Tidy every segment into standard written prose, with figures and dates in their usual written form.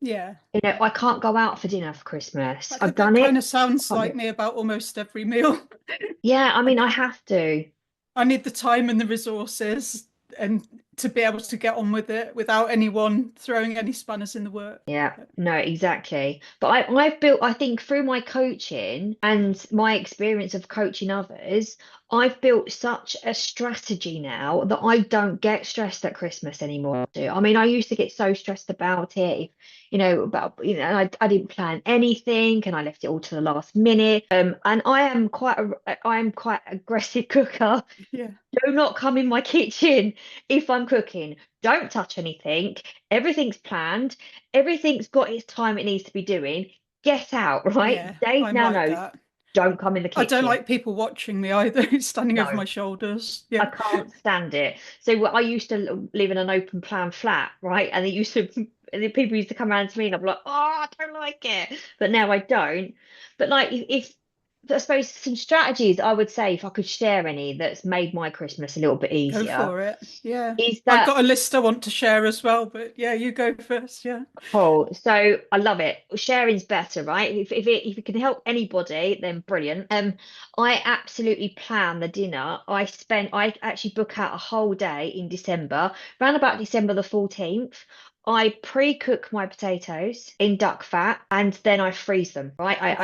Yeah. You know, I can't go out for dinner for Christmas. I've That done kind it. of sounds Can't do like it. me about almost every meal. Yeah, I I, mean, I have to. I need the time and the resources and to be able to get on with it without anyone throwing any spanners in the work. Yeah, no, exactly. But I've built, I think, through my coaching and my experience of coaching others, I've built such a strategy now that I don't get stressed at Christmas anymore. I mean, I used to get so stressed about it, if, I didn't plan anything and I left it all to the last minute. And I am quite aggressive cooker. Yeah. Do not come in my kitchen if I'm cooking. Don't touch anything. Everything's planned. Everything's got its time it needs to be doing. Get out, right? Yeah, Dave I'm now like knows. that. Don't come in the I don't kitchen. like people watching me either, standing over No, my shoulders. I Yeah. can't stand it. So I used to live in an open plan flat, right? And it used to, and the people used to come around to me, and I'm like, oh, I don't like it. But now I don't. But like, if I suppose some strategies I would say, if I could share any, that's made my Christmas a little bit Go easier, for it. Yeah. is I've that got a list I want to share as well, but yeah, you go first. Yeah. cool. So I love it. Sharing's better, right? If it can help anybody, then brilliant. I absolutely plan the dinner. I actually book out a whole day in December, around about December the 14th. I pre-cook my potatoes in duck fat and then I freeze them, right? Wow.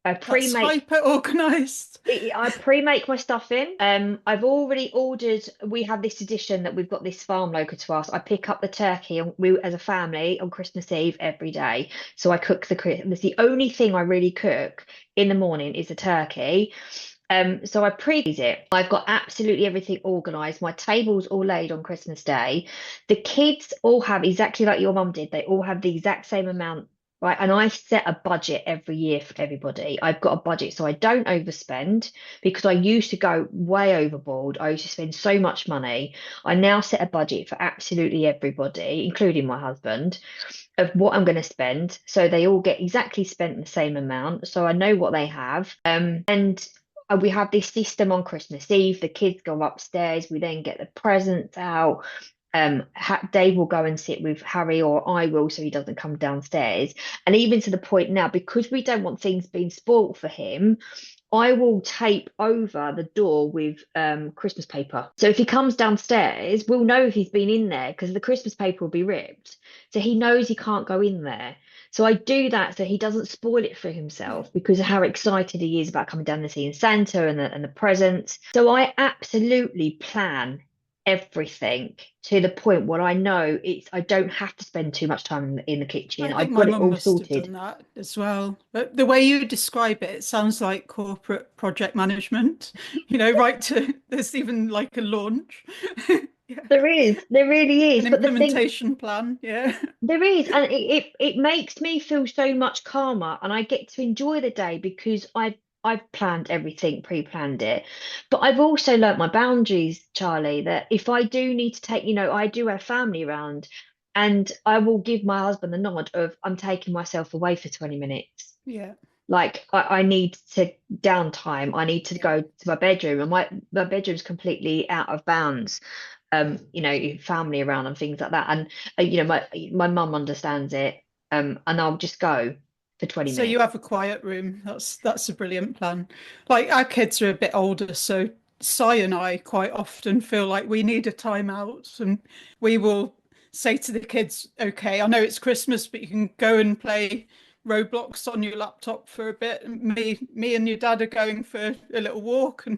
I That's pre-make hyper organized. I pre-make my stuffing. I've already ordered. We have this tradition that we've got this farm local to us. I pick up the turkey, and we, as a family, on Christmas Eve every day. So I cook That's the only thing I really cook in the morning is the turkey. So I pre-freeze it. I've got absolutely everything organised. My table's all laid on Christmas Day. The kids all have exactly like your mum did. They all have the exact same amount. Right, and I set a budget every year for everybody. I've got a budget so I don't overspend because I used to go way overboard. I used to spend so much money. I now set a budget for absolutely everybody, including my husband, of what I'm going to spend. So they all get exactly spent the same amount. So I know what they have. And we have this system on Christmas Eve. The kids go upstairs. We then get the presents out. Dave will go and sit with Harry, or I will, so he doesn't come downstairs. And even to the point now, because we don't want things being spoilt for him, I will tape over the door with Christmas paper. So if he comes downstairs, we'll know if he's been in there because the Christmas paper will be ripped. So he knows he can't go in there. So I do that so he doesn't spoil it for Yeah. himself because of how excited he is about coming down and seeing Santa and the presents. So I absolutely plan everything to the point where I know I don't have to spend too much time in the kitchen. I think I've my got it mum all must have sorted. done that as well. But the way you describe it, it sounds like corporate project management. Right to there's even like a launch. Yeah. There really An is. But the thing implementation plan. Yeah. there is, and it makes me feel so much calmer, and I get to enjoy the day because I've planned everything, pre-planned it. But I've also learnt my boundaries, Charlie, that if I do need to take, I do have family around, and I will give my husband the nod of I'm taking myself away for 20 minutes. Yeah. Like I need to downtime. I need to Yeah. go to my bedroom, and my bedroom's completely out of bounds. Family around and things like that. And my mum understands it. And I'll just go for 20 So you minutes. have a quiet room. That's a brilliant plan. Like our kids are a bit older, so Si and I quite often feel like we need a timeout, and we will say to the kids, "Okay, I know it's Christmas, but you can go and play Roblox on your laptop for a bit. Me and your dad are going for a little walk, and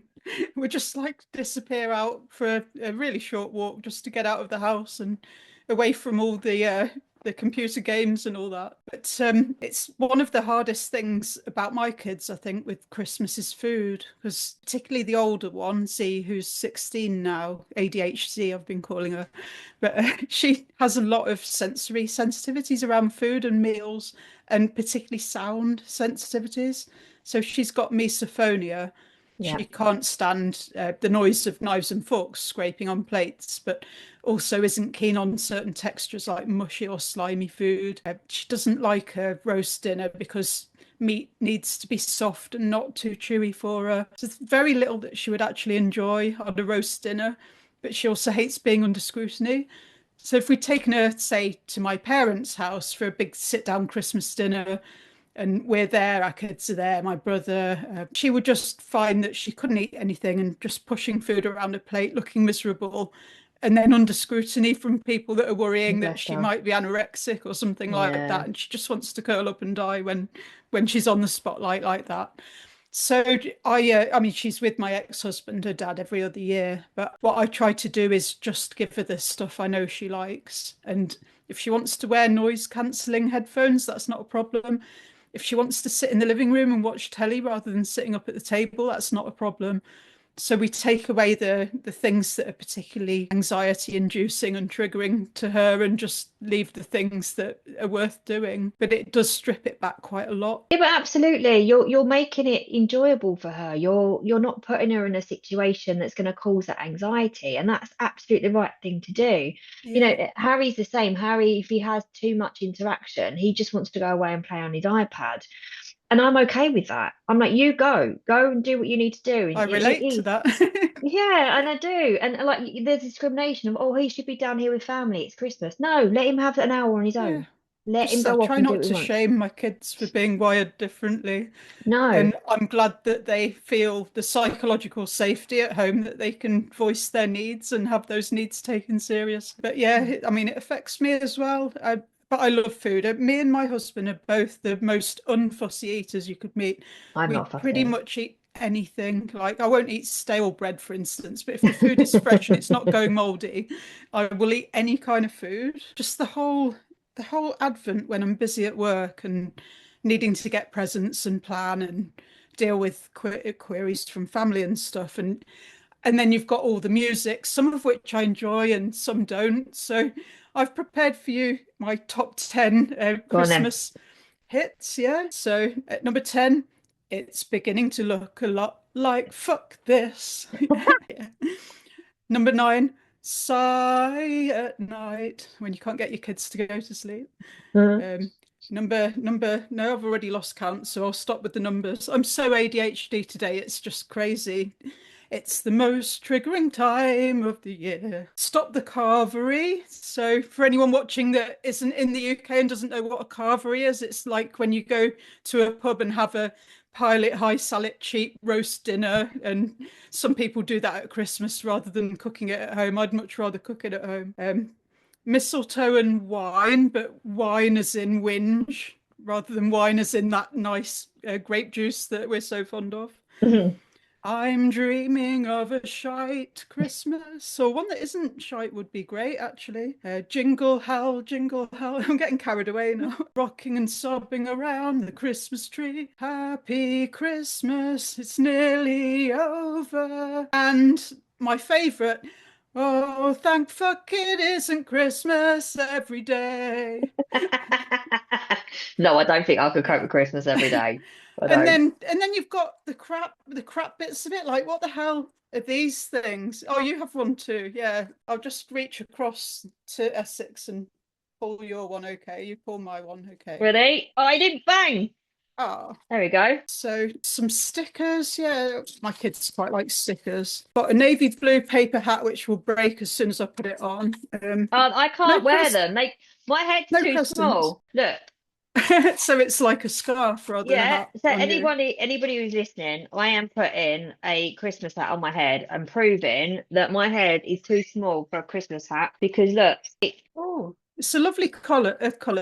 we just like disappear out for a really short walk just to get out of the house and away from all the computer games and all that. But it's one of the hardest things about my kids, I think, with Christmas is food, because particularly the older one, Z, who's 16 now, ADHD, I've been calling her, but she has a lot of sensory sensitivities around food and meals, and particularly sound sensitivities. So she's got misophonia. Yeah. She can't stand the noise of knives and forks scraping on plates, but also isn't keen on certain textures like mushy or slimy food. She doesn't like a roast dinner because meat needs to be soft and not too chewy for her. So there's very little that she would actually enjoy on a roast dinner, but she also hates being under scrutiny. So if we'd taken her, say, to my parents' house for a big sit-down Christmas dinner, and we're there, our kids are there, my brother, she would just find that she couldn't eat anything and just pushing food around a plate, looking miserable, and then under scrutiny from people that are worrying that Bless she her. might be anorexic or something like Yeah. that, and she just wants to curl up and die when she's on the spotlight like that. So I mean, she's with my ex-husband, her dad, every other year. But what I try to do is just give her the stuff I know she likes. And if she wants to wear noise-cancelling headphones, that's not a problem. If she wants to sit in the living room and watch telly rather than sitting up at the table, that's not a problem. So we take away the things that are particularly anxiety inducing and triggering to her and just leave the things that are worth doing. But it does strip it back quite a lot. Yeah, but absolutely, you're making it enjoyable for her. You're not putting her in a situation that's going to cause that anxiety, and that's absolutely the right thing to do. You Yeah. know, Harry's the same. Harry, if he has too much interaction, he just wants to go away and play on his iPad. And I'm okay with that. I'm like, you go and do what you need to do. And I it relate to is. that. Yeah, and I do. And like, there's discrimination of, oh, he should be down here with family. It's Christmas. No, let him have an hour on his Yeah. own. Let him Just I go off try and do not what he to wants. shame my kids for being wired differently. No, And I'm glad that they feel the psychological safety at home that they can voice their needs and have those needs taken serious. But yeah, I mean, it affects me as well. But I love food. Me and my husband are both the most unfussy eaters you could meet. I'm We not pretty fussy. much eat anything. Like I won't eat stale bread, for instance, but if the food is fresh and it's not going moldy, I will eat any kind of food. Just the whole advent when I'm busy at work and needing to get presents and plan and deal with queries from family and stuff, and then you've got all the music, some of which I enjoy and some don't. So I've prepared for you my top 10 Go on then. Christmas hits. Yeah, so at number 10, it's beginning to look a lot like fuck this. Yeah. Number 9, sigh at night when you can't get your kids to go to sleep. Mhm. um, no, I've already lost count, so I'll stop with the numbers. I'm so ADHD today, it's just crazy. It's the most triggering time of the year. Stop the carvery. So, for anyone watching that isn't in the UK and doesn't know what a carvery is, it's like when you go to a pub and have a pilot high salad cheap roast dinner. And some people do that at Christmas rather than cooking it at home. I'd much rather cook it at home. Mistletoe and wine, but wine as in whinge rather than wine as in that nice grape juice that we're so fond of. Mhm. I'm dreaming of a shite Christmas, or one that isn't shite would be great, actually. Jingle hell, jingle hell. I'm getting carried away now. Rocking and sobbing around the Christmas tree. Happy Christmas, it's nearly over. And my favourite, oh, thank fuck it isn't Christmas every day. No, I don't think I could cope with Christmas every day. I And don't. then you've got the crap bits of it. Like, what the hell are these things? Oh, you have one too. Yeah. I'll just reach across to Essex and pull your one, okay. You pull my one, okay. Ready? Oh, I didn't bang. Ah, There we go. so some stickers. Yeah, my kids quite like stickers. Got a navy blue paper hat which will break as soon as I put it on. I No can't wear pres them. My head's no too presents. small. Look. So it's like a scarf rather than a Yeah. hat So on you. anybody who's listening, I am putting a Christmas hat on my head and proving that my head is too small for a Christmas hat because look, oh, It's a lovely color,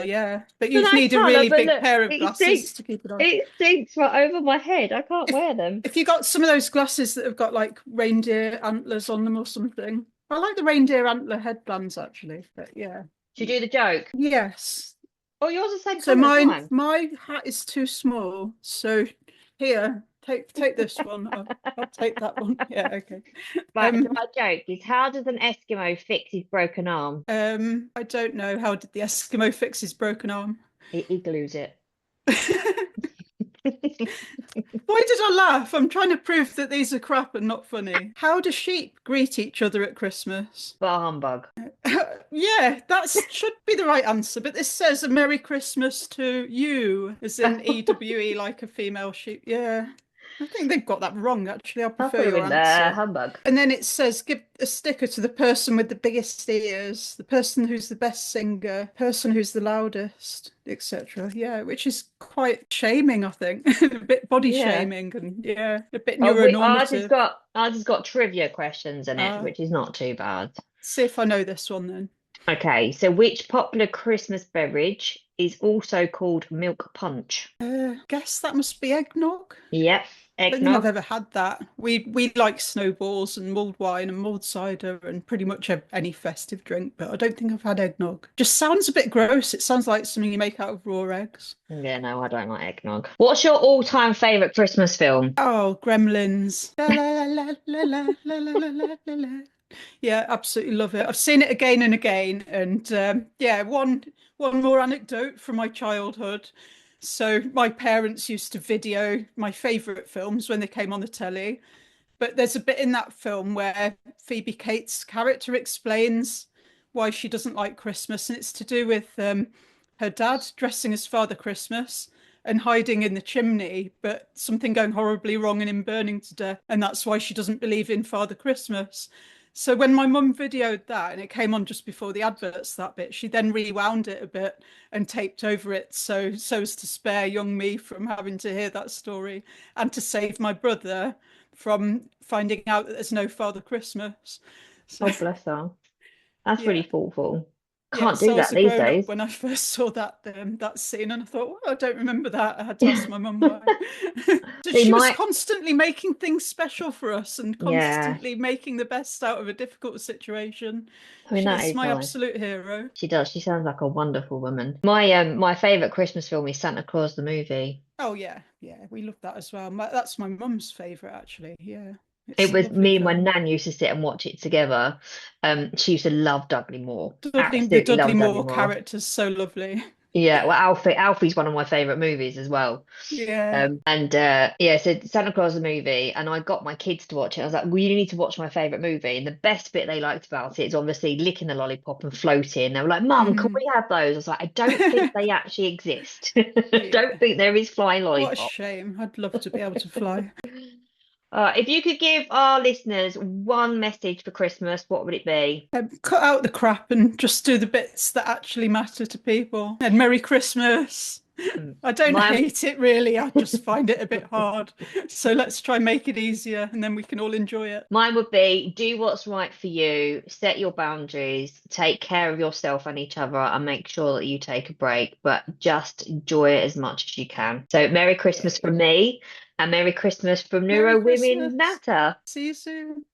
yeah. But it's a you'd nice need a colour, really but big look, pair of it glasses stinks. to keep it on. It stinks right over my head. I can't If wear them. if you got some of those glasses that have got like reindeer antlers on them or something. I like the reindeer antler headbands actually, but yeah. Should you do the joke? Yes. Oh, yours is the same So colour as mine mine. my hat is too small. So here, take this one. I'll take that one. Yeah, okay. Right, so Um my joke is how does an Eskimo fix his broken arm? I don't know, how did the Eskimo fix his broken arm? He glues it. Why did I laugh? I'm trying to prove that these are crap and not funny. How do sheep greet each other at Christmas? Bah humbug. Yeah, that should be the right answer, but this says a Merry Christmas to you, as in EWE, like a female sheep. Yeah. I think they've got that wrong, actually. I I'll prefer put them your in the answer. humbug. And then it says, give a sticker to the person with the biggest ears, the person who's the best singer, person who's the loudest, etc. Yeah, which is quite shaming, I think. A bit body Yeah. shaming and yeah, a bit Oh, neuronormative. ours has got trivia questions in it, Uh, which is not too bad. See if I know this one then. Okay, so which popular Christmas beverage is also called milk punch? Guess that must be eggnog. Yep, I don't think I've eggnog. ever had that. We like snowballs and mulled wine and mulled cider and pretty much any festive drink, but I don't think I've had eggnog. Just sounds a bit gross. It sounds like something you make out of raw eggs. Yeah, no, I don't like eggnog. What's your all-time favorite Christmas film? Oh, Gremlins. La, la, la, la, la, la, la, la, la, la, la. Yeah, absolutely love it. I've seen it again and again. And yeah, one more anecdote from my childhood. So my parents used to video my favourite films when they came on the telly. But there's a bit in that film where Phoebe Cates' character explains why she doesn't like Christmas, and it's to do with her dad dressing as Father Christmas and hiding in the chimney, but something going horribly wrong and him burning to death, and that's why she doesn't believe in Father Christmas. So when my mum videoed that and it came on just before the adverts, that bit, she then rewound it a bit and taped over it so as to spare young me from having to hear that story and to save my brother from finding out that there's no Father Christmas. So Oh, bless her. That's yeah. really thoughtful. Yeah, Can't do so I that was a these grown up days. when I first saw that scene, and I thought, well, I don't remember that. I had to ask my mum why. So See, she was my constantly making things special for us and yeah, constantly making the best out of a difficult situation. I mean that She's is my nice. absolute hero. She does. She sounds like a wonderful woman. My favorite Christmas film is Santa Claus the movie. Oh yeah, yeah, we love that as well. That's my mum's favorite, actually. Yeah, It it's a was lovely me and my film. nan used to sit and watch it together. She used to love Dudley Moore. The Absolutely Dudley love Dudley Moore Moore. character's so lovely. Yeah, well, Alfie's one of my favorite movies as well. Yeah. And yeah, so Santa Claus the movie, and I got my kids to watch it. I was like, well, you need to watch my favorite movie. And the best bit they liked about it is obviously licking the lollipop and floating. They were like, Mum, can Mhm. we have those? I was like, I don't think they actually exist. Don't Yeah. think there is flying What a lollipop. shame. I'd love to be able to fly. If you could give our listeners one message for Christmas, what would it be? Cut out the crap and just do the bits that actually matter to people. And Merry Christmas. Mm, I don't Mine, hate it really. I just find it a bit hard. So let's try and make it easier and then we can all enjoy it. mine would be do what's right for you, set your boundaries, take care of yourself and each other, and make sure that you take a break, but just enjoy it as much as you can. So, Merry Christmas Yeah. from me, and Merry Christmas from Merry NeuroWomen Christmas. Natter. See you soon.